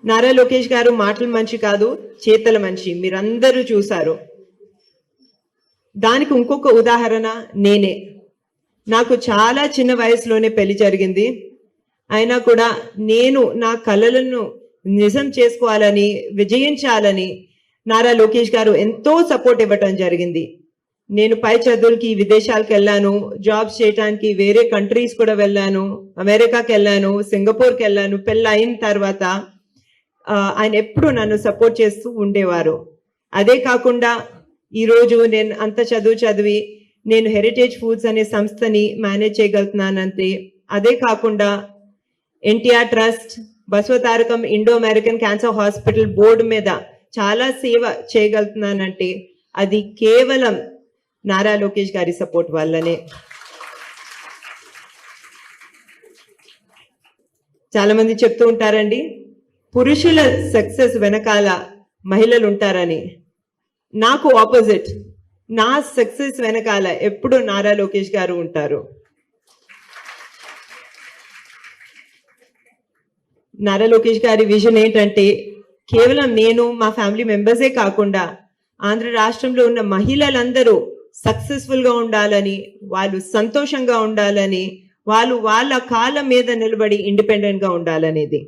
నారా లోకేష్ గారు మాటల మనిషి కాదు, చేతల మనిషి. మీరందరూ చూశారు. దానికి ఇంకొక ఉదాహరణ నేనే. నాకు చాలా చిన్న వయసులోనే పెళ్లి జరిగింది. అయినా కూడా నేను నా కలలను నిజం చేసుకోవాలని, విజయించాలని నారా లోకేష్ గారు ఎంతో సపోర్ట్ ఇవ్వటం జరిగింది. నేను పై చదువులకి విదేశాలకు వెళ్ళాను, జాబ్స్ చేయడానికి వేరే కంట్రీస్ కూడా వెళ్ళాను, అమెరికాకి వెళ్ళాను, సింగపూర్కి వెళ్ళాను. పెళ్ళి అయిన తర్వాత ఆయన ఎప్పుడు నన్ను సపోర్ట్ చేస్తూ ఉండేవారు. అదే కాకుండా ఈరోజు నేను అంత చదివి నేను హెరిటేజ్ ఫుడ్స్ అనే సంస్థని మేనేజ్ చేయగలుగుతున్నానంటే, అదే కాకుండా NTR trust, Basavatarakam Indo American cancer hospital board మీద చాలా సేవ చేయగలుగుతున్నానంటే అది కేవలం నారా లోకేష్ గారి సపోర్ట్ వల్లనే. చాలా మంది చెప్తూ ఉంటారండి, పురుషుల సక్సెస్ వెనకాల మహిళలు ఉంటారని. నాకు ఆపోజిట్, నా సక్సెస్ వెనకాల ఎప్పుడు నారా లోకేష్ గారు ఉంటారు. నారా లోకేష్ గారి విజన్ ఏంటంటే, కేవలం నేను మా ఫ్యామిలీ మెంబర్సే కాకుండా ఆంధ్ర రాష్ట్రంలో ఉన్న మహిళలందరూ సక్సెస్ఫుల్ గా ఉండాలని, వాళ్ళు సంతోషంగా ఉండాలని, వాళ్ళు వాళ్ళ కాళ్ళ మీద నిలబడి ఇండిపెండెంట్ గా ఉండాలనేది.